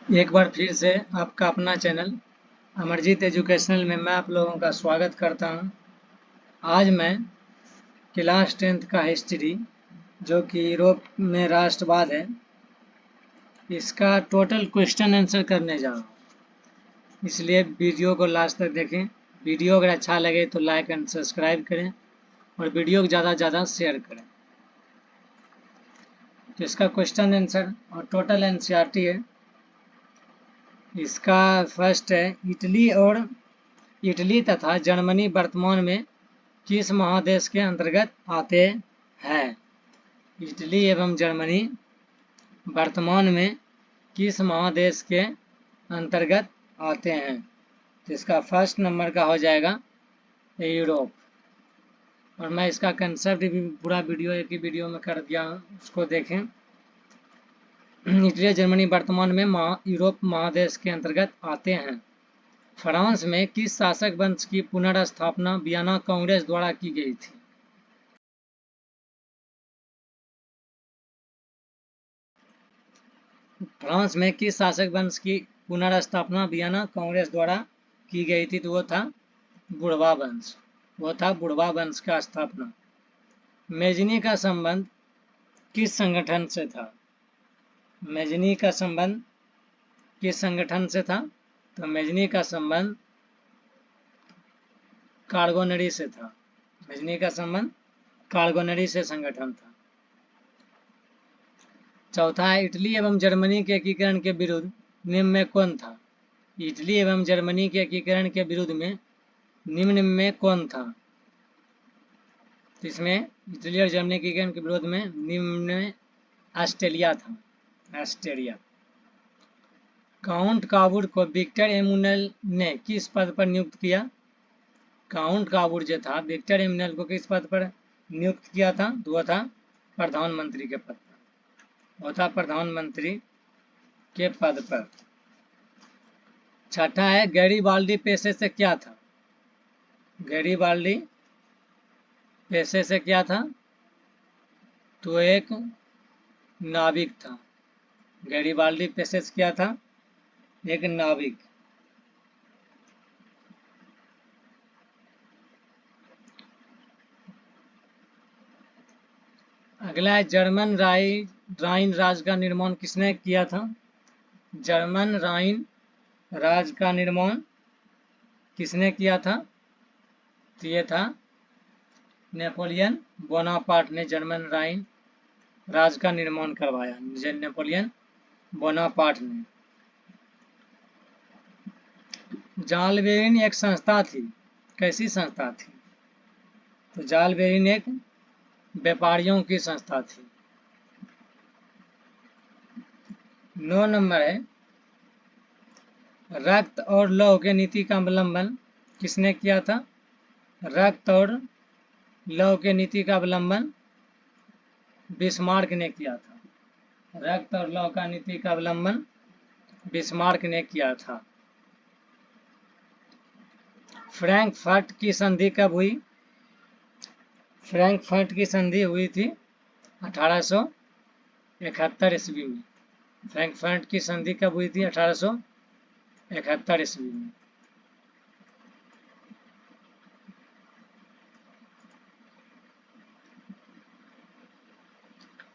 एक बार फिर से आपका अपना चैनल अमरजीत एजुकेशनल में मैं आप लोगों का स्वागत करता हूं। आज मैं क्लास 10th का हिस्ट्री जो कि यूरोप में राष्ट्रवाद है, इसका टोटल क्वेश्चन आंसर करने जा रहा हूं। इसलिए वीडियो को लास्ट तक देखें। वीडियो अगर अच्छा लगे तो लाइक एंड सब्सक्राइब करें और वीडियो को ज़्यादा से ज़्यादा शेयर करें। तो इसका क्वेश्चन आंसर और टोटल एनसीईआरटी है। इसका फर्स्ट है, इटली तथा जर्मनी वर्तमान में किस महादेश के अंतर्गत आते हैं? इटली एवं जर्मनी वर्तमान में किस महादेश के अंतर्गत आते हैं? तो इसका फर्स्ट नंबर का हो जाएगा यूरोप। और मैं इसका कंसेप्ट भी पूरा वीडियो एक ही वीडियो में कर दिया हूँ, उसको देखें। इटली जर्मनी वर्तमान में यूरोप महादेश के अंतर्गत आते हैं। फ्रांस में किस शासक वंश की पुनर्स्थापना वियना कांग्रेस द्वारा की गई थी? फ्रांस में किस शासक वंश की पुनर्स्थापना वियना कांग्रेस द्वारा की गई थी? तो वो था बुढ़वा वंश। बुढ़वा वंश का स्थापना। मेजनी का संबंध किस संगठन से था? मेजनी का संबंध किस संगठन से था? तो मेजनी का संबंध कार्गोनरी से था। मेजनी का संबंध कार्गोनरी से संगठन था। चौथा है, इटली एवं जर्मनी के एकीकरण के विरुद्ध निम्न में कौन था? इटली एवं जर्मनी के एकीकरण के विरुद्ध में निम्न में कौन था? तो इसमें इटली और जर्मनी के एकीकरण के विरोध में निम्न में ऑस्ट्रेलिया था। ऑस्ट्रेलिया। काउंट काबूर को विक्टर एमुनल ने किस पद पर नियुक्त किया? काउंट काबूर जो था, विक्टर एमुनल को किस पद पर नियुक्त किया था? तो वह था प्रधानमंत्री के पद पर। वो था प्रधानमंत्री के पद पर। छठा है, गैरीबाल्डी पेशे से क्या था? गैरीबाल्डी पेशे से क्या था? तो एक नाविक था। गैरीबाल्डी पेशे से क्या था? एक नाविक। अगला है, जर्मन राइन राज का निर्माण किसने किया था? जर्मन राइन राज का निर्माण किसने किया था? तो ये था नेपोलियन बोनापार्ट ने जर्मन राइन राज का निर्माण करवाया। नेपोलियन बोनापार्ट ने। जालबेरिन एक संस्था थी। कैसी संस्था थी? तो जालबेरिन एक व्यापारियों की संस्था थी। 9 नंबर है, रक्त और लौह के नीति का अवलंबन किसने किया था? रक्त और लौह के नीति का अवलंबन बिस्मार्क ने किया था। रक्त और लौह का नीति का अवलंबन बिस्मार्क ने किया था। फ्रैंकफर्ट की संधि कब हुई? फ्रैंकफर्ट की संधि हुई थी 1871 ईस्वी में। फ्रैंकफर्ट की संधि कब हुई थी? 1871 ईस्वी में।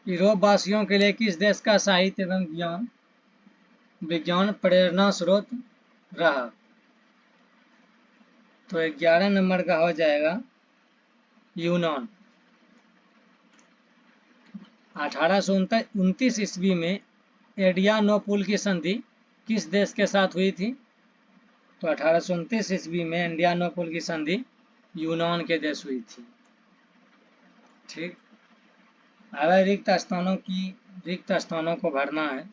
यूरोप वासियों के लिए किस देश का साहित्य एवं विज्ञान प्रेरणा स्रोत रहा? तो 11 नंबर का हो जाएगा यूनान। 1829 ईस्वी में एड्रियानोपुल की संधि किस देश के साथ हुई थी? तो 1829 ईस्वी में एड्रियानोपुल की संधि यूनान के देश हुई थी। ठीक। अब रिक्त स्थानों को भरना है।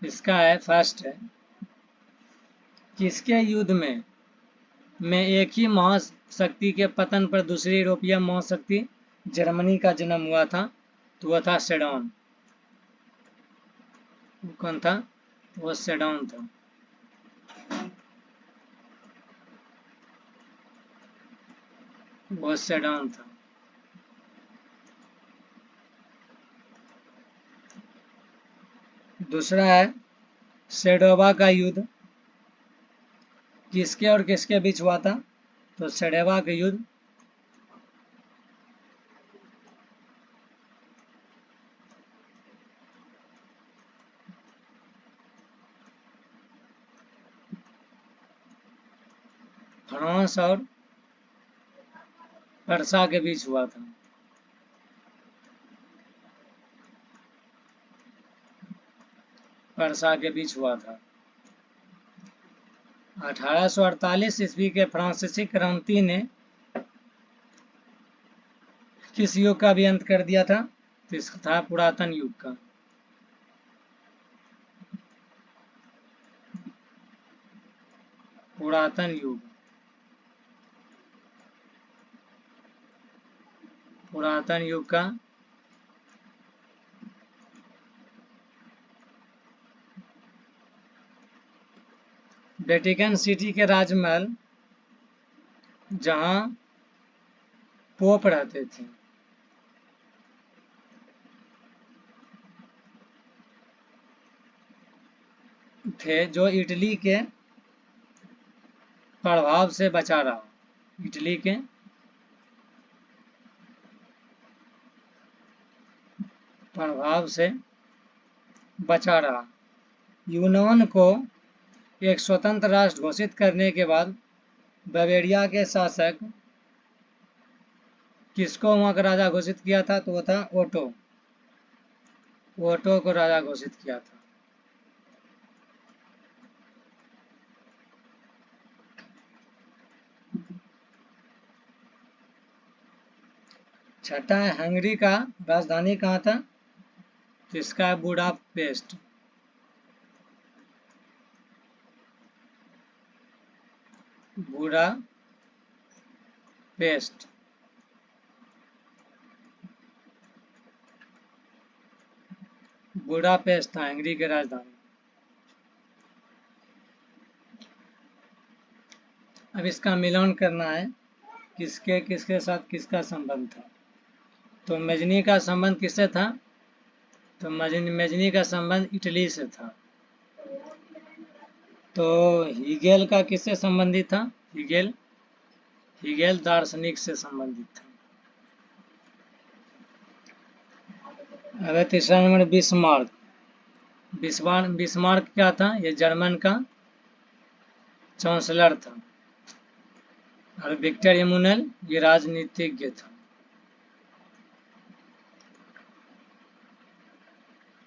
इसका है, फर्स्ट है, किसके युद्ध में एक ही महाशक्ति के पतन पर दूसरी यूरोपीय महाशक्ति जर्मनी का जन्म हुआ था? तो वह था सेडन। कौन था? वो सेडन था। वो सेडन था। दूसरा है, सेडोवा का युद्ध किसके और किसके बीच हुआ था? तो सेडोवा का युद्ध फ्रांस और पर्सा के बीच हुआ था। पर्सा के बीच हुआ था। 1848 ईस्वी के फ्रांसीसी क्रांति ने किस युग का भी अंत कर दिया था? तो इसका था पुरातन युग का। पुरातन युग। पुरातन युग का वेटिकन सिटी के राजमहल जहां पोप रहते थे जो इटली के प्रभाव से बचा रहा। इटली के प्रभाव से बचा रहा। यूनान को एक स्वतंत्र राष्ट्र घोषित करने के बाद बावेरिया के शासक किसको वहां का राजा घोषित किया था? तो वो था ओटो। ओटो को राजा घोषित किया था। छठा है हंगरी का राजधानी कहाँ था? तो इसका है बुडापेस्ट। बुडापेस्ट। बुडापेस्ट था हंगरी की राजधानी। अब इसका मिलान करना है किसके किसके साथ किसका संबंध था। तो मेजनी का संबंध किससे था? तो मेजनी का संबंध इटली से था। तो हीगेल का किससे संबंधित था? हीगेल दार्शनिक से संबंधित था। अब तीसरा नंबर बिस्मार्क। बिस्मार्क क्या था? ये जर्मन का चांसलर था। और विक्टर इमैनुअल ये राजनीतिज्ञ था।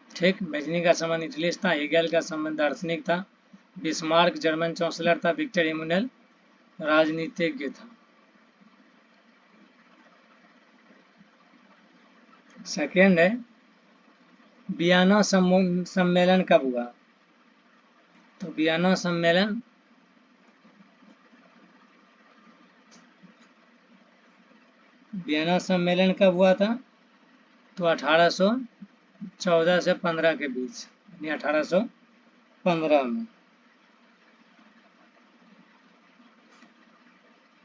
ठीक, मेजनी का संबंध इटली से था, हीगेल का संबंध दार्शनिक था, बिस्मार्क जर्मन चांसलर था, विक्टर इमैनुअल राजनीतिज्ञ था। सेकेंड है वियना सम्मेलन कब हुआ? तो वियना सम्मेलन कब हुआ था? तो 1814 से 15 के बीच, यानी 1815 में।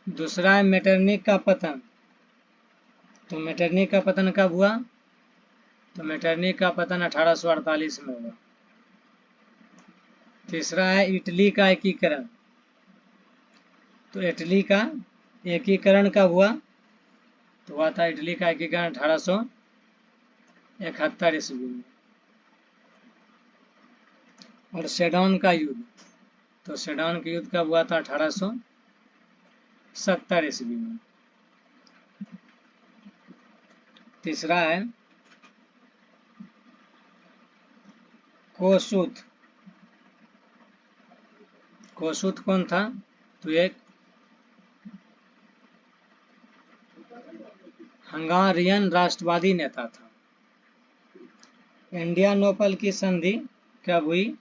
दूसरा है मेटरनिक का पतन। तो मेटरनिक का पतन कब हुआ? तो मेटरनिक का पतन 1848 में हुआ। तीसरा है इटली का एकीकरण। तो इटली का एकीकरण कब हुआ? तो हुआ था इटली का एकीकरण 1871 ईस्वी में। और सेडन का युद्ध, तो सेडन का युद्ध कब हुआ था? 1870 ईस्वी में। तीसरा है कोसूत। कोसूत कौन था? तो एक हंगारियन राष्ट्रवादी नेता था। इंडियानोपल की संधि कब हुई?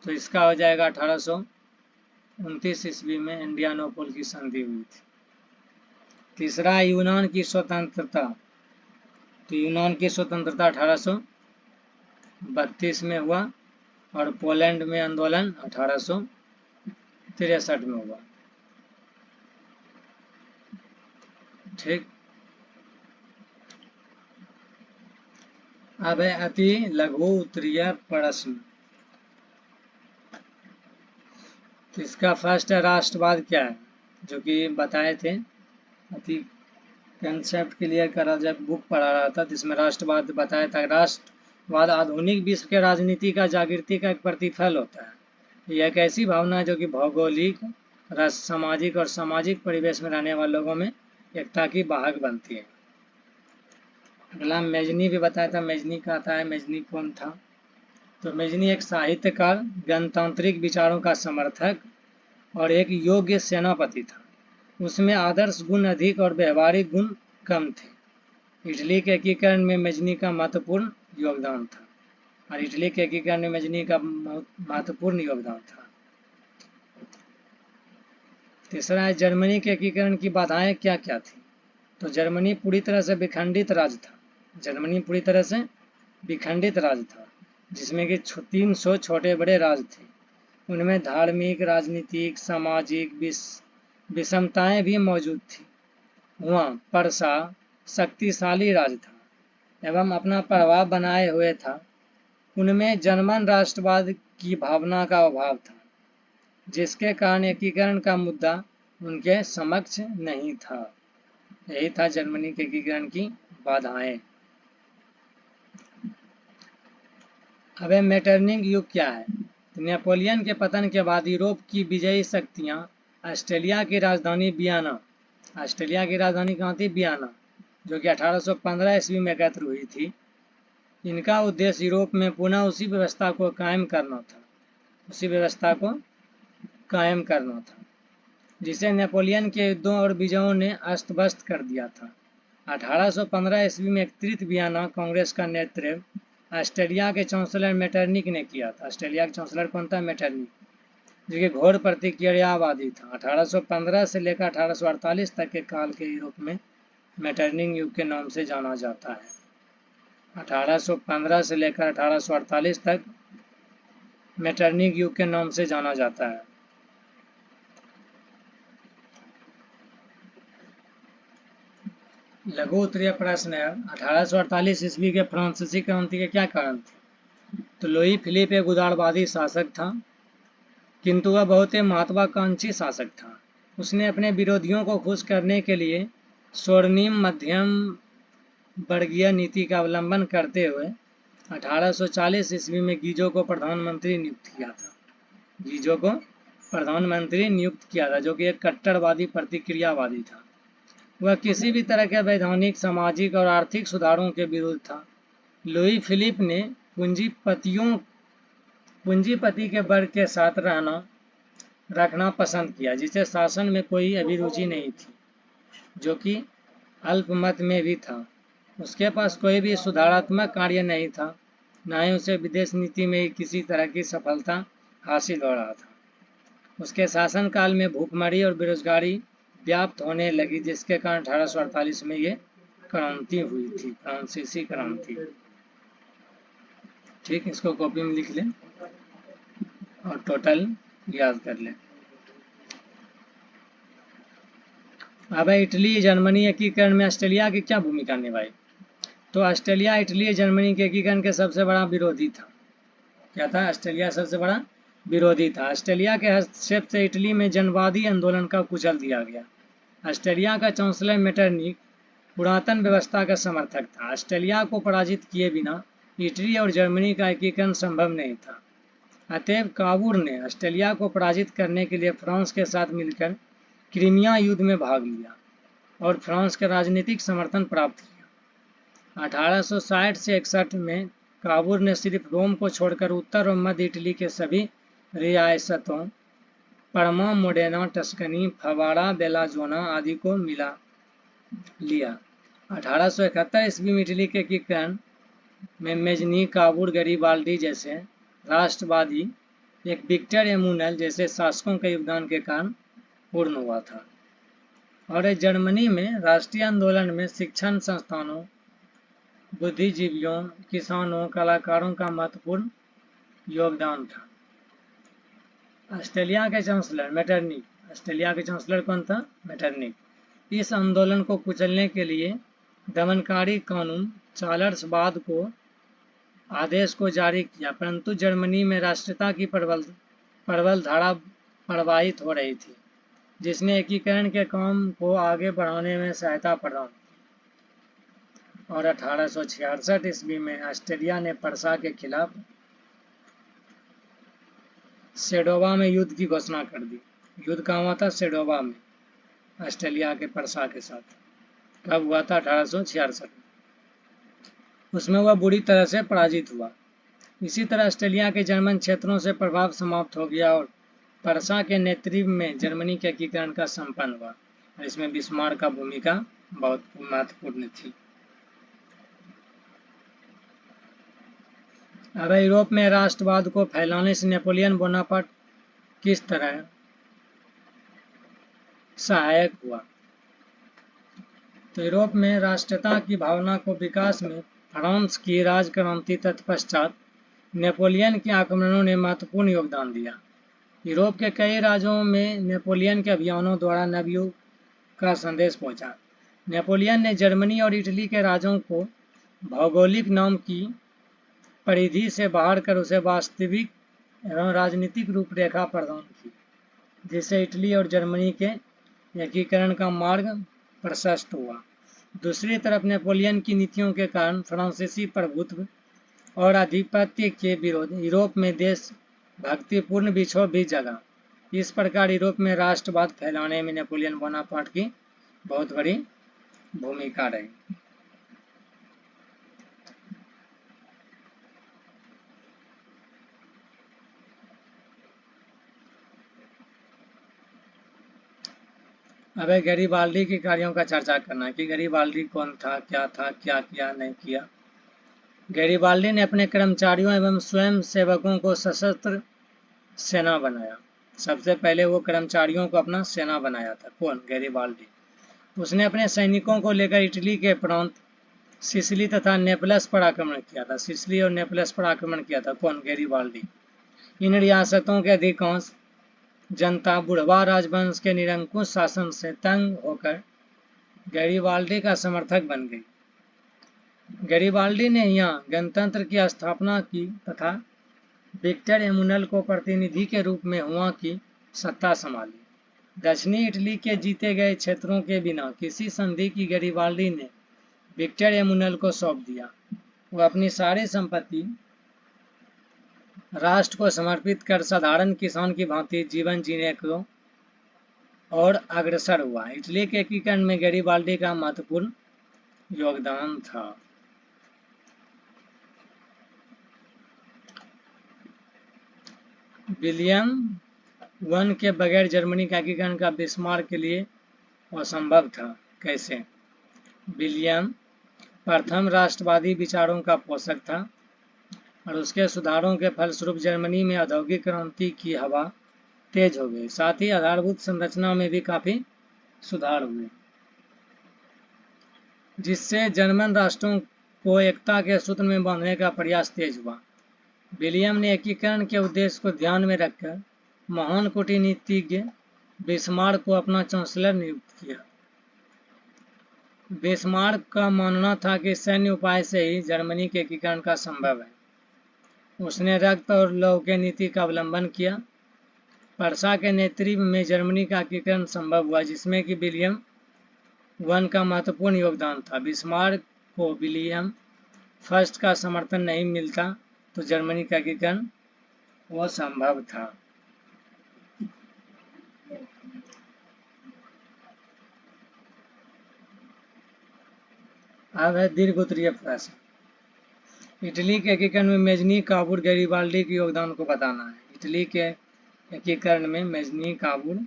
तो इसका हो जाएगा 1829 ईस्वी में इंडियानोपल की संधि हुई थी। तीसरा यूनान की स्वतंत्रता। तो यूनान की स्वतंत्रता 1832 में हुआ। और पोलैंड में आंदोलन 1863 में हुआ। ठीक, अब है अति लघु उत्तरीय प्रश्न। तो इसका फर्स्ट है राष्ट्रवाद क्या है, जो कि बताए थे, अति कंसेप्ट क्लियर करा जब बुक पढ़ा रहा था, जिसमें राष्ट्रवाद बताया था। राष्ट्रवाद आधुनिक विश्व के राजनीति का जागृति का एक प्रतिफल होता है। यह एक ऐसी भावना है जो कि भौगोलिक, सामाजिक और सामाजिक परिवेश में रहने वाले लोगों में एकता की वाहक बनती है। अगला मेजनी भी बताया था, मेजनी का आता है, मेजनी कौन था? तो मेजनी एक साहित्यकार, गणतांत्रिक विचारों का समर्थक और एक योग्य सेनापति था। उसमें आदर्श गुण अधिक और व्यवहारिक गुण कम थे। इटली के एकीकरण में मेजनी का महत्वपूर्ण योगदान था, और इटली के एकीकरण में मेजनी का महत्वपूर्ण योगदान था। तीसरा है जर्मनी के एकीकरण की बाधाएं क्या क्या थी? तो जर्मनी पूरी तरह से विखंडित राज्य था। जर्मनी पूरी तरह से विखंडित राज्य था, जिसमें कि 300 छोटे बड़े राज्य थे। उनमें धार्मिक, राजनीतिक, सामाजिक विषमताएं भी मौजूद थी। वहाँ परसा शक्तिशाली राज्य था एवं अपना प्रभाव बनाए हुए था। उनमें जर्मन राष्ट्रवाद की भावना का अभाव था, जिसके कारण एकीकरण का मुद्दा उनके समक्ष नहीं था। यही था जर्मनी के एकीकरण की बाधाएं। अब मेटरनिंग युग क्या है? नेपोलियन के पतन के बाद यूरोप की विजयी शक्तियां ऑस्ट्रेलिया की राजधानी कहाँ थी? वियना, जो कि 1815 ईस्वी में एकत्र हुई थी। इनका उद्देश्य यूरोप में पुनः उसी व्यवस्था को कायम करना था जिसे नेपोलियन के युद्धों और विजयों ने अस्त व्यस्त कर दिया था। 1815 ईस्वी में एकत्रित वियना कांग्रेस का नेतृत्व ऑस्ट्रेलिया के चांसलर मेटरनिक ने किया था। ऑस्ट्रेलिया के चांसलर कौन था? मेटरनिक, जो कि घोर प्रतिक्रियावादी था। 1815 से लेकर 1848 तक के काल के यूरोप में मेटरनिक युग के नाम से जाना जाता है। 1815 से लेकर 1848 तक मेटरनिक युग के नाम से जाना जाता है। लघु उत्तरीय प्रश्न है, 1848 ईस्वी के फ्रांसीसी क्रांति के क्या कारण थे? तो लुई फिलिप एक उदारवादी शासक था, किंतु वह बहुत ही महत्वाकांक्षी शासक था। उसने अपने विरोधियों को खुश करने के लिए स्वर्णिम मध्यम वर्गीय नीति का अवलंबन करते हुए 1840 ईस्वी में गीजो को प्रधानमंत्री नियुक्त किया था, जो कि एक कट्टरवादी प्रतिक्रियावादी था। वह किसी भी तरह के वैधानिक, सामाजिक और आर्थिक सुधारों के विरुद्ध था। लुई फिलिप ने पूंजीपति के वर्ग के साथ रखना पसंद किया, जिसे शासन में कोई अभिरुचि नहीं थी, जो कि अल्पमत में भी था। उसके पास कोई भी सुधारात्मक कार्य नहीं था, न ही उसे विदेश नीति में किसी तरह की सफलता हासिल हो रहा था। उसके शासनकाल में भूखमरी और बेरोजगारी व्याप्त होने लगी, जिसके कारण 1848 में ये क्रांति हुई थी, फ्रांसीसी क्रांति। ठीक, इसको कॉपी में लिख लें और टोटल याद कर लें। अब इटली जर्मनी एकीकरण में ऑस्ट्रेलिया की क्या भूमिका निभाई? तो ऑस्ट्रेलिया इटली जर्मनी के एकीकरण के सबसे बड़ा विरोधी था। क्या था? ऑस्ट्रेलिया सबसे बड़ा विरोधी था। ऑस्ट्रेलिया के हस्तक्षेप से इटली में जनवादी आंदोलन का कुचल दिया गया। ऑस्ट्रेलिया का चांसलर मेटरनिक पुरातन व्यवस्था का समर्थक था। ऑस्ट्रेलिया को पराजित किए बिना इटली और जर्मनी का एकीकरण संभव नहीं था। अतएव काबूर ने ऑस्ट्रेलिया को पराजित करने के लिए फ्रांस के साथ मिलकर क्रीमिया युद्ध में भाग लिया और फ्रांस का राजनीतिक समर्थन प्राप्त किया। 1860 से 61 में काबूर ने सिर्फ रोम को छोड़कर उत्तर और मध्य इटली के सभी रियासतों परमा, मोडेना, टस्कनी, फवारा, बेलाजोना आदि को मिला लिया। 1871 ईस्वी में इटली के एकीकरण में मेजनी, काबूर, गरीबाल्डी जैसे राष्ट्रवादी एक विक्टर एमुनल जैसे शासकों के योगदान के कारण पूर्ण हुआ था। और जर्मनी में राष्ट्रीय आंदोलन में शिक्षण संस्थानों, बुद्धिजीवियों, किसानों, कलाकारों का महत्वपूर्ण योगदान था। ऑस्ट्रेलिया के चांसलर मेटरनिक, ऑस्ट्रेलिया के चांसलर कौन था? मेटरनिक। इस आंदोलन को कुचलने के लिए दमनकारी कानून चार्ल्सवाद को आदेश को जारी किया, परंतु जर्मनी में राष्ट्रीयता की प्रबल धारा प्रवाहित हो रही थी, जिसने एकीकरण के काम को आगे बढ़ाने में सहायता प्रदान की। और 1866 ईस्वी में ऑस्ट्रेलिया ने पर्सा के खिलाफ सेडोवा में युद्ध की घोषणा कर दी। युद्ध कहाँ हुआ था? सेडोवा में, ऑस्ट्रेलिया के पर्सा के साथ। कब हुआ था? 1866 में। उसमें वह बुरी तरह से पराजित हुआ। इसी तरह ऑस्ट्रेलिया के जर्मन क्षेत्रों से प्रभाव समाप्त हो गया और पर्सा के नेतृत्व में जर्मनी के एकीकरण का संपन्न हुआ। और इसमें बिस्मार्क का भूमिका बहुत महत्वपूर्ण थी। अब यूरोप में राष्ट्रवाद को फैलाने से नेपोलियन बोनापार्ट किस तरह सहायक हुआ? तो यूरोप में राष्ट्रीयता की भावना को विकास में फ्रांस की राजक्रांति तत्पश्चात नेपोलियन के आक्रमणों ने महत्वपूर्ण योगदान दिया। यूरोप के कई राज्यों में नेपोलियन के अभियानों द्वारा नवयुग का संदेश पहुंचा। नेपोलियन ने जर्मनी और इटली के राज्यों को भौगोलिक नाम की परिधि से बाहर कर उसे वास्तविक एवं राजनीतिक रूपरेखा प्रदान की, जिससे इटली और जर्मनी के एकीकरण का मार्ग प्रशस्त हुआ। दूसरी तरफ नेपोलियन की नीतियों के कारण फ्रांसीसी प्रभुत्व और आधिपत्य के विरोध यूरोप में देश भक्तिपूर्ण विक्षोभ भी जगा। इस प्रकार यूरोप में राष्ट्रवाद फैलाने में नेपोलियन बोनापार्ट की बहुत बड़ी भूमिका रही। अब गैरीबाल्डी के कार्यों का चर्चा करना कि गैरीबाल्डी कौन था, क्या किया नहीं किया। गैरीबाल्डी ने अपने कर्मचारियों एवं स्वयं सेवकों को सशस्त्र सेना बनाया। सबसे पहले वो कर्मचारियों को अपना सेना बनाया था। कौन? गैरीबाल्डी। उसने अपने सैनिकों को लेकर इटली के प्रांत सिसिली तथा नेपलस पर आक्रमण किया था। सिसिली और नेपलस पर आक्रमण किया था। कौन? गैरीबाल्डी। इन रियासतों के अधिकांश जनता बुढ़वा राजवंश के निरंकुश शासन से तंग होकर गैरीबाल्डी का समर्थक बन गई। गैरीबाल्डी ने यहाँ गणतंत्र की स्थापना की तथा विक्टर एमुनल को प्रतिनिधि के रूप में हुआ की सत्ता संभाली। दक्षिणी इटली के जीते गए क्षेत्रों के बिना किसी संधि की गैरीबाल्डी ने विक्टर एमुनल को सौंप दिया। वह अपनी सारी संपत्ति राष्ट्र को समर्पित कर साधारण किसान की भांति जीवन जीने को और अग्रसर हुआ। इटली के एकीकरण में गैरीबाल्डी का महत्वपूर्ण योगदान था। विलियम I के बगैर जर्मनी का एकीकरण का बिस्मार्क के लिए असंभव था। कैसे? विलियम प्रथम राष्ट्रवादी विचारों का पोषक था और उसके सुधारों के फलस्वरूप जर्मनी में औद्योगिक क्रांति की हवा तेज हो गई। साथ ही आधारभूत संरचना में भी काफी सुधार हुए, जिससे जर्मन राष्ट्रों को एकता के सूत्र में बांधने का प्रयास तेज हुआ। विलियम ने एकीकरण के उद्देश्य को ध्यान में रखकर महान कूटनीतिज्ञ बिस्मार्क को अपना चांसलर नियुक्त किया। बिस्मार्क का मानना था कि सैन्य उपाय से ही जर्मनी के एकीकरण का संभव है। उसने रक्त और लौह के नीति का अवलंबन किया। पर्सा के नेतृत्व में जर्मनी का एकीकरण संभव हुआ, जिसमें कि विलियम I का महत्वपूर्ण योगदान था। बिस्मार्क को विलियम I का समर्थन नहीं मिलता तो जर्मनी का एकीकरण वो संभव था। अब है दीर्घ उत्तरीय प्रश्न। इटली के एकीकरण में मेजनी, काबूल, गैरीबाल्डी के योगदान को बताना है। इटली के एकीकरण में मेजनी, काबूल,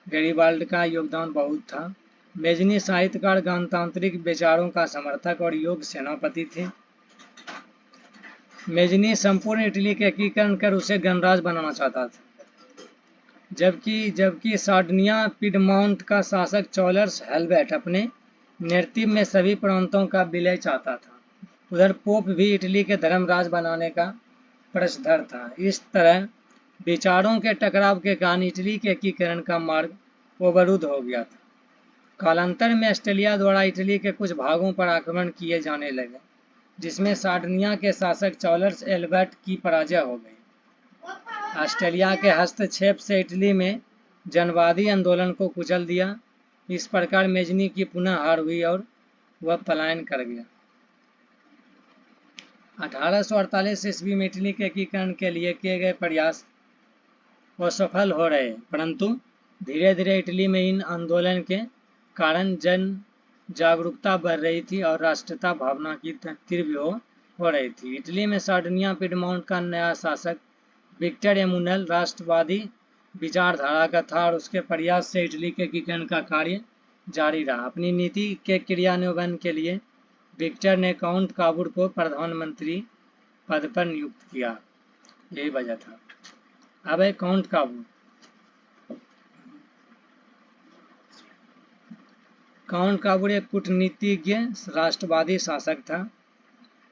गैरीबाल्डी का योगदान बहुत था। मेजनी साहित्यकार, गणतांत्रिक विचारों का समर्थक और योग्य सेनापति थे। मेजनी संपूर्ण इटली के एकीकरण कर उसे गणराज्य बनाना चाहता था, जबकि सार्डिनिया पिडमॉन्ट का शासक चार्ल्स हेल्वेट अपने नेतृत्व में सभी प्रांतों का विलय चाहता था। उधर पोप भी इटली के धर्मराज बनाने का पक्षधर था। इस तरह विचारों के टकराव के कारण इटली के एकीकरण का मार्ग अवरुद्ध हो गया था। कालांतर में ऑस्ट्रेलिया द्वारा इटली के कुछ भागों पर आक्रमण किए जाने लगे, जिसमें सार्डिनिया के शासक चार्ल्स हेल्वेट की पराजय हो गई। ऑस्ट्रेलिया के हस्तक्षेप से इटली में जनवादी आंदोलन को कुचल दिया। इस प्रकार मेजनी की पुनः हार हुई और वह पलायन कर गया। 1848 ईस्वी में इटली के एकीकरण के लिए किए गए प्रयास असफल हो रहे, परंतु धीरे धीरे इटली में इन आंदोलन के कारण जन जागरूकता बढ़ रही थी और राष्ट्रीयता भावना की तीव्र हो रही थी। इटली में सार्डिनिया पिडमोंट का नया शासक विक्टर एमुनल राष्ट्रवादी विचारधारा का था और उसके प्रयास से इटली के एकीकरण का कार्य जारी रहा। अपनी नीति के क्रियान्वयन के लिए विक्टर ने काउंट काबूर को प्रधानमंत्री पद पर नियुक्त किया। यही वजह था। अब है काउंट काबूर। काउंट काबूर एक कूटनीतिज्ञ राष्ट्रवादी शासक था।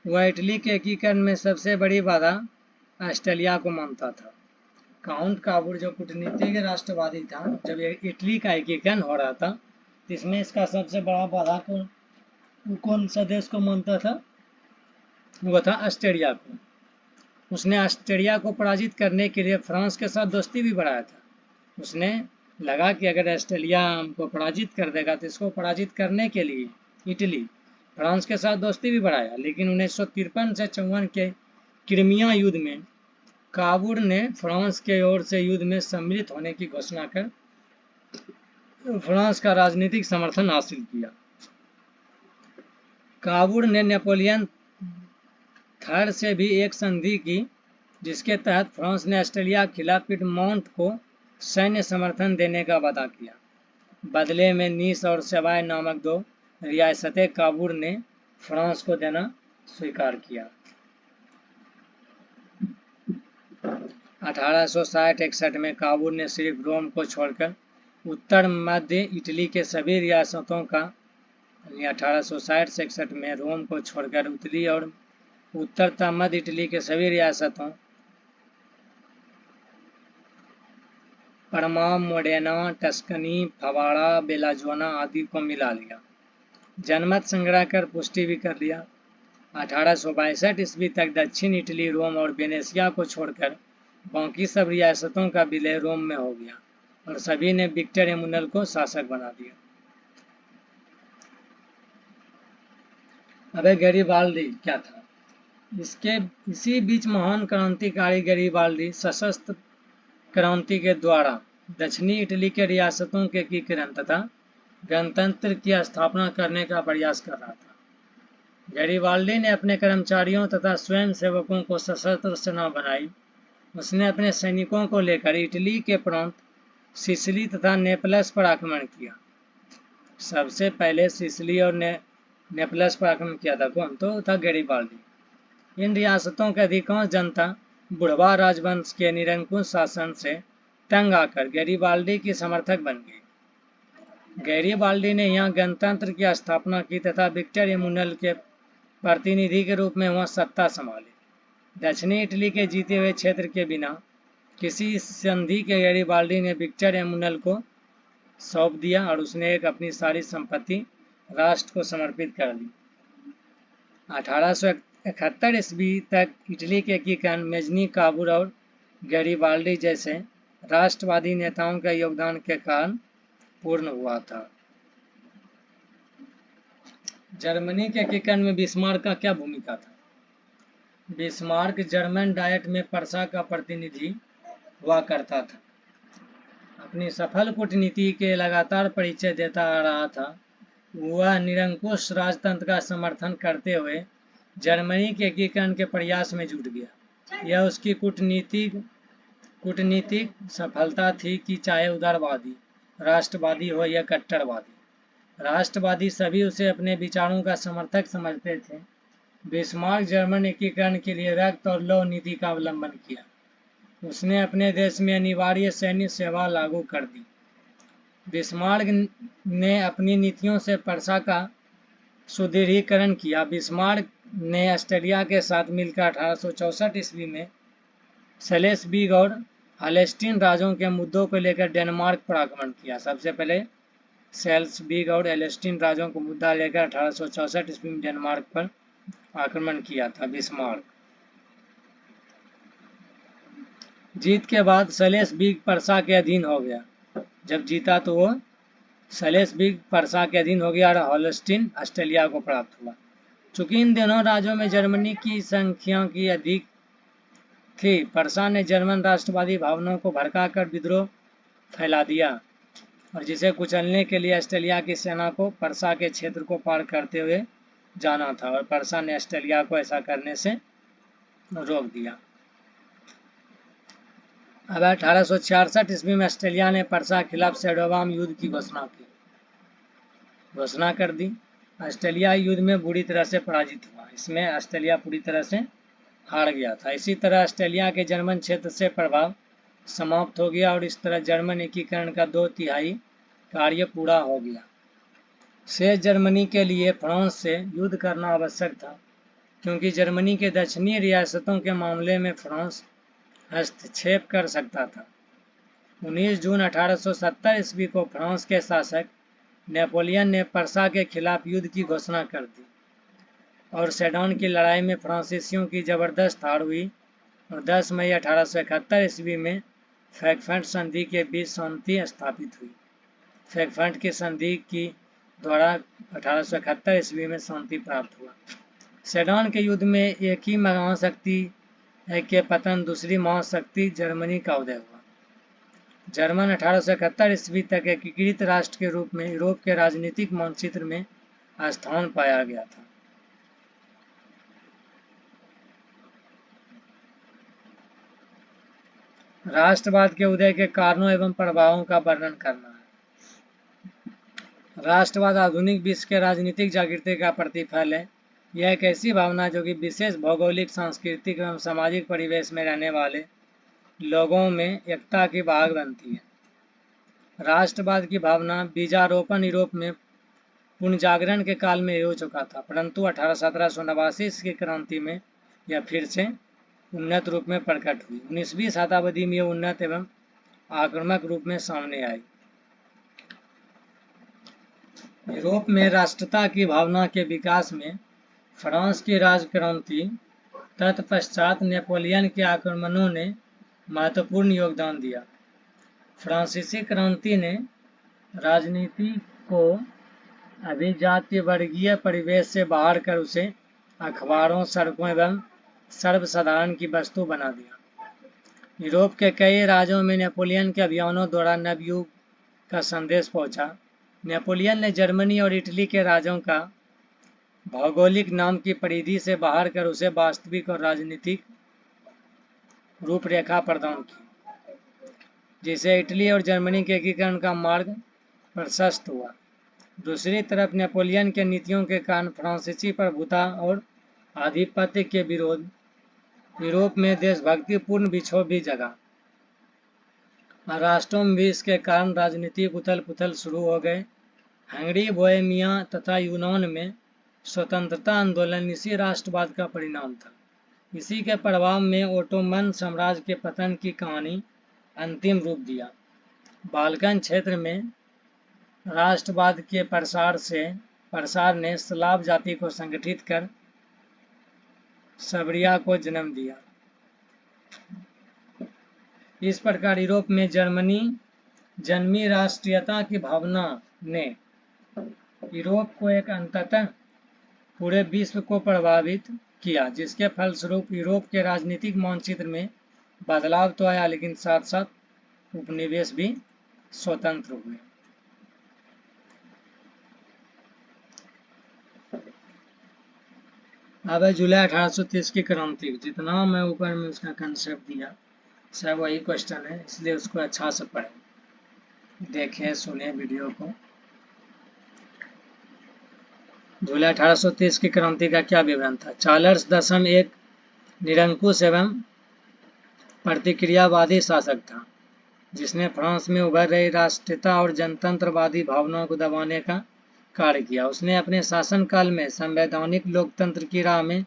वह इटली के एकीकरण में सबसे बड़ी बाधा ऑस्ट्रेलिया को मानता था। काउंट काबूर जो कूटनीतिज्ञ राष्ट्रवादी था, जब इटली का एकीकरण हो रहा था, इसमें इसका सबसे बड़ा बाधा कौन सा देश को मानता था? वो था ऑस्ट्रेलिया को। उसने ऑस्ट्रेलिया को पराजित करने के लिए फ्रांस के साथ दोस्ती भी बढ़ाया था। उसने लगा कि अगर ऑस्ट्रेलिया हमको पराजित कर देगा तो इसको पराजित करने के लिए इटली फ्रांस के साथ दोस्ती भी बढ़ाया। लेकिन 1953 से 54 के क्रीमिया युद्ध में काबूर ने फ्रांस के ओर से युद्ध में सम्मिलित होने की घोषणा कर फ्रांस का राजनीतिक समर्थन हासिल किया। काबूर ने नेपोलियन थर्ड से भी एक संधि की, जिसके तहत फ्रांस ने ऑस्ट्रेलिया के खिलाफ पिडमोंट को सैन्य समर्थन देने का वादा किया। बदले में नीस और सेवाय नामक दो रियासतें काबूर ने फ्रांस को देना स्वीकार किया। 1860-61 में काबूर ने सिर्फ रोम को छोड़कर उत्तर मध्य इटली के सभी रियासतों का 1860 से 61 में रोम को छोड़कर इटली और उत्तर मध्य इटली के सभी रियासतों परमा, मोडेना, टस्कनी, फवाड़ा, बेलाजोना आदि को मिला लिया। जनमत संग्रह कर पुष्टि भी कर लिया। 1862 ईस्वी तक दक्षिण इटली, रोम और वेनेसिया को छोड़कर बाकी सब रियासतों का विलय रोम में हो गया और सभी ने विक्टर एमुनल को शासक बना दिया। अब गैरिबाल्डी क्या था? इसी बीच महान क्रांतिकारी गैरिबाल्डी सशस्त्र क्रांति के द्वारा दक्षिणी इटली के रियासतों के एकीकरण तथा गणतंत्र की स्थापना करने का प्रयास कर रहा था। गैरिबाल्डी ने अपने कर्मचारियों तथा स्वयं सेवकों को सशस्त्र सेना बनाई। उसने अपने सैनिकों को लेकर इटली के प्रांत सिसिली तथा नेपलस पर आक्रमण किया। सबसे पहले सिसिली और नेपलस पर आक्रमण किया था कौन? तो था गैरिबाल्डी। इन रियासतों के अधिकांश जनता बुढ़वा राजवंश के निरंकुश शासन से तंग आकर गैरिबाल्डी की समर्थक बन गई। गैरिबाल्डी ने यहाँ गणतंत्र की स्थापना की तथा विक्टर एमुनल के प्रतिनिधि के रूप में वहाँ सत्ता संभाली। दक्षिणी इटली के जीते हुए क्षेत्र के बिना किसी संधि के गैरिबाल्डी ने विक्टर एमुनल को सौंप दिया और उसने अपनी सारी संपत्ति राष्ट्र को समर्पित कर दी। 1871 ईस्वी तक इटली के एकीकरण मेजनी, काबूर और गैरिबाल्डी जैसे राष्ट्रवादी नेताओं के योगदान के कारण पूर्ण हुआ था। जर्मनी के एकीकरण में बिस्मार्क का क्या भूमिका था? बिस्मार्क जर्मन डायट में पर्सा का प्रतिनिधि हुआ करता था। अपनी सफल कूटनीति के लगातार परिचय देता आ रहा था। वह निरंकुश राजतंत्र का समर्थन करते हुए जर्मनी के एकीकरण के प्रयास में जुट गया। यह उसकी कूटनीतिक सफलता थी कि चाहे उदारवादी राष्ट्रवादी हो या कट्टरवादी राष्ट्रवादी, सभी उसे अपने विचारों का समर्थक समझते थे। बिस्मार्क जर्मन एकीकरण के लिए रक्त और लौह नीति का अवलंबन किया। उसने अपने देश में अनिवार्य सैन्य सेवा लागू कर दी। बिस्मार्क ने अपनी नीतियों से पर्सा का सुदृढ़ीकरण किया। बिस्मार्क ने ऑस्ट्रेलिया के साथ मिलकर 1864 ईस्वी में सेलेस्बीग और हॉलेस्टीन राज्यों के मुद्दों को लेकर डेनमार्क पर आक्रमण किया। सबसे पहले सेल्सबीग और हेलेस्टीन राज्यों को मुद्दा लेकर 1864 ईस्वी में डेनमार्क पर आक्रमण किया था बिस्मार्क। जीत के बाद सेलेस्बीग पर्सा के अधीन हो गया। जब जीता तो वो सेलेस्बिग पर्सा के अधीन हो गया और होल्स्टीन ऑस्ट्रेलिया को प्राप्त हुआ। चूंकि इन दोनों राज्यों में जर्मनी की संख्या की अधिक थी, पर्सा ने जर्मन राष्ट्रवादी भावनाओं को भड़काकर विद्रोह फैला दिया और जिसे कुचलने के लिए ऑस्ट्रेलिया की सेना को पर्सा के क्षेत्र को पार करते हुए जाना था और पर्सा ने ऑस्ट्रेलिया को ऐसा करने से रोक दिया। अब 1866 ईस्वी में ऑस्ट्रेलिया ने पर्सा के खिलाफ सेडोवाम युद्ध की घोषणा कर दी। ऑस्ट्रेलिया युद्ध में बुरी तरह से पराजित हुआ। इसमें ऑस्ट्रेलिया पूरी तरह से हार गया था। इसी तरह ऑस्ट्रेलिया के जर्मन क्षेत्र से प्रभाव समाप्त हो गया और इस तरह जर्मन एकीकरण का 2/3 कार्य पूरा हो गया। शेष जर्मनी के लिए फ्रांस से युद्ध करना आवश्यक था, क्योंकि जर्मनी के दक्षिणी रियासतों के मामले में फ्रांस हस्तक्षेप कर सकता था। 19 जून 1870 ईस्वी को फ्रांस के शासक नेपोलियन ने पर्सा के खिलाफ युद्ध की घोषणा कर दी और सेडन की लड़ाई में फ्रांसीसियों की जबरदस्त हार हुई और 10 मई 1871 ईस्वी में फ्रैंकफर्ट संधि के बीच शांति स्थापित हुई। फ्रैंकफर्ट की संधि की द्वारा 1871 ईस्वी में शांति प्राप्त हुआ। सेडन के युद्ध में एक ही महाशक्ति के पतन, दूसरी महाशक्ति जर्मनी का उदय हुआ। जर्मन 1871 ईस्वी तक एकीकृत राष्ट्र के रूप में यूरोप के राजनीतिक मानचित्र में स्थान पाया गया था। राष्ट्रवाद के उदय के कारणों एवं प्रभावों का वर्णन करना है। राष्ट्रवाद आधुनिक विश्व के राजनीतिक जागृति का प्रतिफल है। यह एक ऐसी भावना जो कि विशेष भौगोलिक, सांस्कृतिक एवं सामाजिक परिवेश में रहने वाले लोगों में एकता की भाग बनती है। राष्ट्रवाद की भावना बीजारोपण यूरोप में पुनर्जागरण के काल में हो चुका था, परंतु 1789 की क्रांति में यह फिर से उन्नत रूप में प्रकट हुई। 19वीं शताब्दी में यह उन्नत एवं आक्रामक रूप में सामने आई। यूरोप में राष्ट्रता की भावना के विकास में फ्रांस की राजक्रांति तत्पश्चात नेपोलियन के आक्रमणों ने महत्वपूर्ण योगदान दिया। फ्रांसीसी क्रांति ने राजनीति को अभिजात्य वर्गीय परिवेश से बाहर कर उसे अखबारों, सड़कों एवं सर्वसाधारण की वस्तु बना दिया। यूरोप के कई राज्यों में नेपोलियन के अभियानों द्वारा नवयुग का संदेश पहुंचा। नेपोलियन ने जर्मनी और इटली के राज्यों का भौगोलिक नाम की परिधि से बाहर कर उसे वास्तविक और राजनीतिक रूपरेखा प्रदान की, जिससे इटली और जर्मनी के एकीकरण का मार्ग प्रशस्त हुआ। दूसरी तरफ नेपोलियन के नीतियों के कारण फ्रांसीसी प्रभुता और आधिपत्य के विरोध यूरोप में देशभक्तिपूर्ण विक्षोभ भी जगा। राष्ट्रों में भी इसके कारण राजनीतिक उथल पुथल शुरू हो गए। हंगरी, बोहेमिया तथा यूनान में स्वतंत्रता आंदोलन इसी राष्ट्रवाद का परिणाम था। इसी के प्रभाव में ओटोमन साम्राज्य के पतन की कहानी अंतिम रूप दिया। बाल्कन क्षेत्र में राष्ट्रवाद के प्रसार ने स्लाव जाति को संगठित कर सर्बिया को जन्म दिया। इस प्रकार यूरोप में जन्मी राष्ट्रीयता की भावना ने यूरोप को एक अंततः पूरे विश्व को प्रभावित किया, जिसके फलस्वरूप यूरोप के राजनीतिक मानचित्र में बदलाव तो आया, लेकिन साथ साथ उपनिवेश भी स्वतंत्र हुए। अब है जुलाई 1830 की क्रांति। जितना मैं ऊपर में उसका कंसेप्ट दिया सब वही क्वेश्चन है, इसलिए उसको अच्छा से पढ़ें, देखें, सुने वीडियो को। जुलाई 1830 की क्रांति का क्या विवरण था? चार्ल्स दशम एक निरंकुश एवं प्रतिक्रियावादी शासक था, जिसने फ्रांस में उभर रही राष्ट्रीयता और जनतंत्रवादी भावनाओं को दबाने का कार्य किया। उसने अपने शासनकाल में संवैधानिक लोकतंत्र की राह में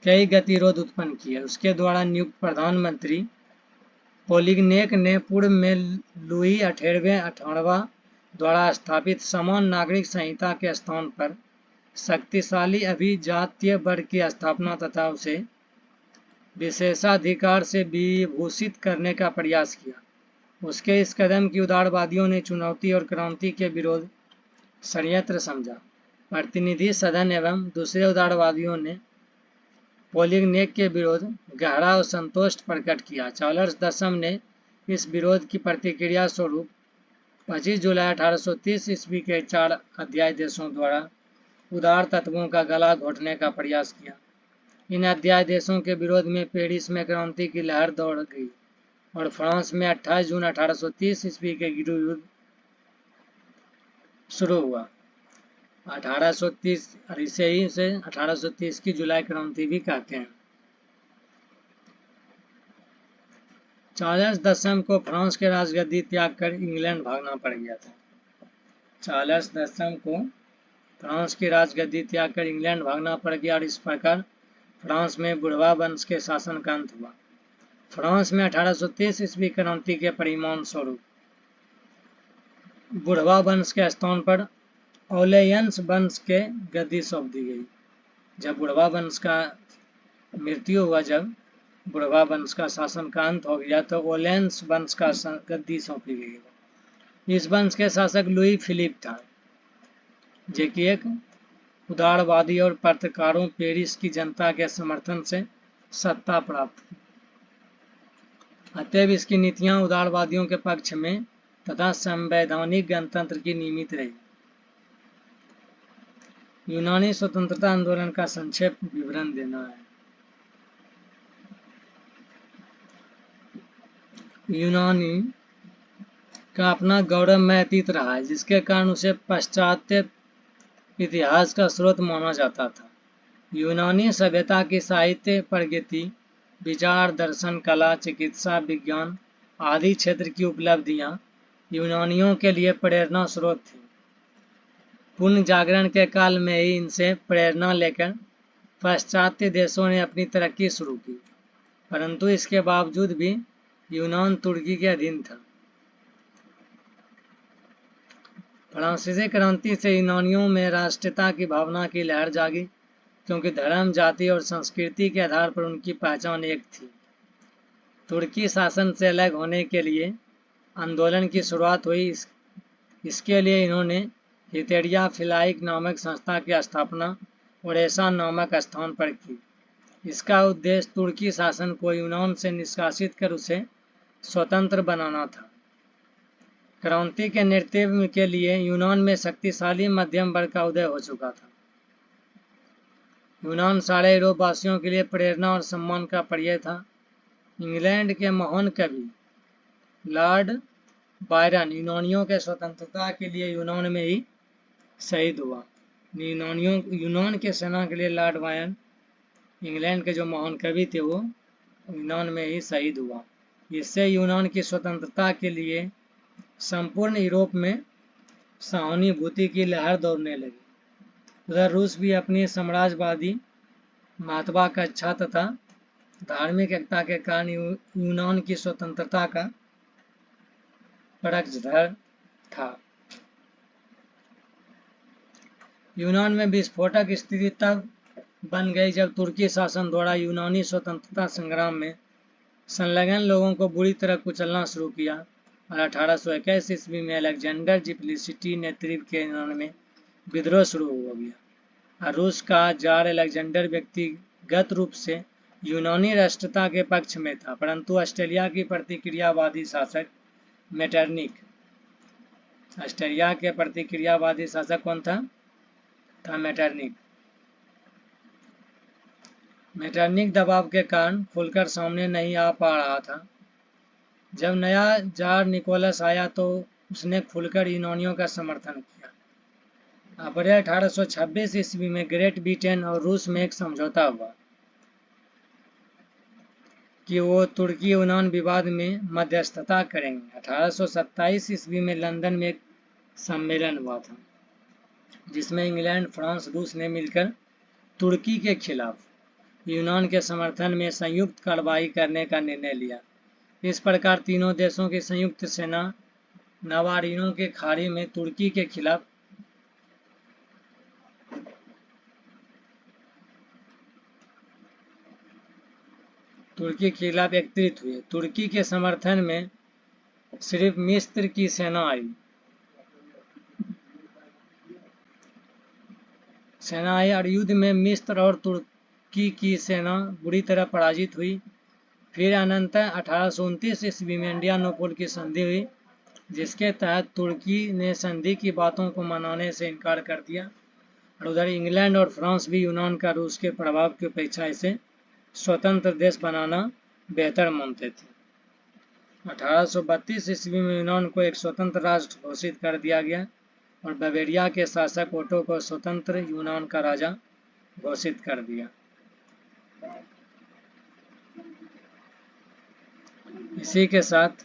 कई गतिरोध उत्पन्न किए। उसके द्वारा नियुक्त प्रधानमंत्री पोलिग्नेक ने पूर्व में लुई 18वां द्वारा स्थापित समान नागरिक संहिता के स्थान पर शक्तिशाली अभिजातीय वर्ग की स्थापना तथा उसे विशेषाधिकार से विभूषित करने का प्रयास किया। उसके इस कदम की उदारवादियों ने चुनौती और क्रांति के विरोध षड्यंत्र समझा। प्रतिनिधि सदन एवं दूसरे उदारवादियों ने पोलिगनेक के विरोध गहरा और संतोष प्रकट किया। चार्ल्स दसम ने इस विरोध की प्रतिक्रिया स्वरूप 25 जुलाई 1830 ईस्वी के 4 अध्याय देशों द्वारा उदार तत्वों का गला घोटने का प्रयास किया। इन अध्याय देशों के विरोध में पेरिस में क्रांति की लहर दौड़ गई और फ्रांस में 28 जून 1830 ईस्वी के गृह युद्ध शुरू हुआ। 1830 और इसे ही से 1830 की जुलाई क्रांति भी कहते हैं। चार्ल्स दसम को फ्रांस के राजगद्दी त्याग कर इंग्लैंड भागना पड़ गया था। चार्ल्स दसम को फ्रांस की राजगद्दी त्याग कर इंग्लैंड भागना पड़ गया और इस प्रकार फ्रांस में बुढ़वा वंश के शासन का अंत हुआ। फ्रांस में 1830 ईस्वी क्रांति के परिणाम स्वरूप बुढ़वा वंश के स्थान पर ऑर्लेयंस वंश के गद्दी सौंप दी गई। जब बुढ़वा वंश का मृत्यु हुआ, जब बुढ़वा वंश का शासन का अंत हो गया, तो ऑर्लेयंस वंश का गद्दी सौंपी गई। इस वंश के शासक लुई फिलिप था, जो कि एक उदारवादी और पत्रकारों पेरिस की जनता के समर्थन से सत्ता प्राप्त की। अतएव इसकी नीतियां उदारवादियों के पक्ष में तथा संवैधानिक गणतंत्र की निमित्त रही। यूनानी स्वतंत्रता आंदोलन का संक्षेप विवरण देना है। यूनानी का अपना गौरवमय अतीत रहा है, जिसके कारण उसे पाश्चात्य इतिहास का स्रोत माना जाता था। यूनानी सभ्यता की साहित्य, प्रगति, विचार, दर्शन, कला, चिकित्सा, विज्ञान आदि क्षेत्र की उपलब्धियां यूनानियों के लिए प्रेरणा स्रोत थी। पुनः जागरण के काल में ही इनसे प्रेरणा लेकर पाश्चात्य देशों ने अपनी तरक्की शुरू की, परंतु इसके बावजूद भी यूनान तुर्की के अधीन था। फ्रांसीसी क्रांति से यूनानियों में राष्ट्रीयता की भावना की लहर जागी, क्योंकि धर्म, जाति और संस्कृति के आधार पर उनकी पहचान एक थी। तुर्की शासन से अलग होने के लिए आंदोलन की शुरुआत हुई। इसके लिए इन्होंने हितेरिया फिलाइक नामक संस्था की स्थापना ओडेसा नामक स्थान पर की। इसका उद्देश्य तुर्की शासन को यूनान से निष्कासित कर उसे स्वतंत्र बनाना था। क्रांति के नेतृत्व के लिए यूनान में शक्तिशाली मध्यम वर्ग का उदय हो चुका था। यूनान सारे यूरोप वासियों के लिए प्रेरणा और सम्मान का पर्याय था। इंग्लैंड के महान कवि लॉर्ड बायरन यूनानियों के स्वतंत्रता के लिए यूनान में ही शहीद हुआ। यूनान के सेना के लिए लॉर्ड बायरन, इंग्लैंड के जो महान कवि थे, वो यूनान में ही शहीद हुआ। इससे यूनान की स्वतंत्रता के लिए संपूर्ण यूरोप में सहानुभूति की लहर दौड़ने लगी। उधर रूस भी अपनी साम्राज्यवादी महत्वाकांक्षा तथा धार्मिक एकता के कारण यूनान की स्वतंत्रता का पक्षधर था। यूनान में विस्फोटक स्थिति तब बन गई जब तुर्की शासन द्वारा यूनानी स्वतंत्रता संग्राम में संलग्न लोगों को बुरी तरह कुचलना शुरू किया और 1821 ईस्वी में अलेक्जेंडर जिप्लिसिटी नेतृत्व के यूनान में विद्रोह शुरू हो गया और रूस का जार अलेक्जेंडर व्यक्तिगत रूप से यूनानी राष्ट्रीयता के पक्ष में था, परंतु ऑस्ट्रिया की प्रतिक्रियावादी शासक मेटरनिक, ऑस्ट्रिया के प्रतिक्रियावादी शासक कौन था? मेटरनिक। मेटरनिक दबाव के कारण खुलकर सामने नहीं आ पा रहा था। जब नया जार निकोलस आया तो उसने खुलकर यूनानियों का समर्थन किया। अप्रैल 1826 ईस्वी में ग्रेट ब्रिटेन और रूस में एक समझौता हुआ कि वो तुर्की यूनान विवाद में मध्यस्थता करेंगे। 1827 ईस्वी में लंदन में एक सम्मेलन हुआ था, जिसमें इंग्लैंड, फ्रांस, रूस ने मिलकर तुर्की के खिलाफ यूनान के समर्थन में संयुक्त कार्रवाई करने का निर्णय लिया। इस प्रकार तीनों देशों की संयुक्त सेना नवारिनों के खाड़ी में तुर्की के खिलाफ एकत्रित हुए। तुर्की के समर्थन में सिर्फ मिस्र की सेना आई। और युद्ध में मिस्र और तुर्की की सेना बुरी तरह पराजित हुई। फिर अनंतः 1829 ईस्वी में इंडियानोपोल की संधि हुई, जिसके तहत तुर्की ने संधि की बातों को मनाने से इनकार कर दिया, और उधर इंग्लैंड और फ्रांस भी यूनान का रूस के प्रभाव की अपेक्षा इसे स्वतंत्र देश बनाना बेहतर मानते थे। 1832 ईस्वी में यूनान को एक स्वतंत्र राष्ट्र घोषित कर दिया गया और बवेरिया के शासक ओटो को स्वतंत्र यूनान का राजा घोषित कर दिया। इसी के साथ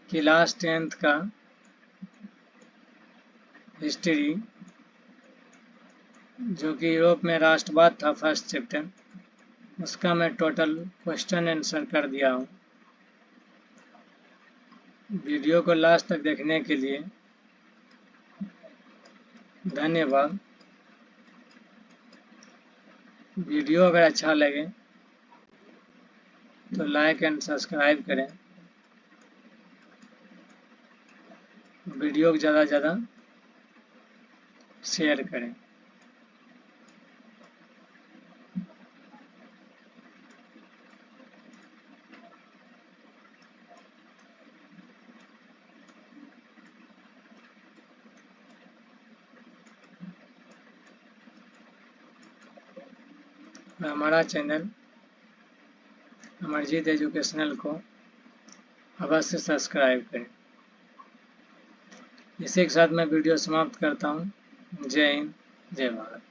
क्लास 10th का हिस्ट्री, जो कि यूरोप में राष्ट्रवाद था, फर्स्ट चैप्टर, उसका मैं टोटल क्वेश्चन आंसर कर दिया हूँ। वीडियो को लास्ट तक देखने के लिए धन्यवाद। वीडियो अगर अच्छा लगे तो लाइक एंड सब्सक्राइब करें। वीडियो को ज़्यादा से ज़्यादा शेयर करें। हमारा चैनल अमरजीत एजुकेशनल को अवश्य सब्सक्राइब करें। इसी के साथ मैं वीडियो समाप्त करता हूँ। जय हिंद, जय भारत।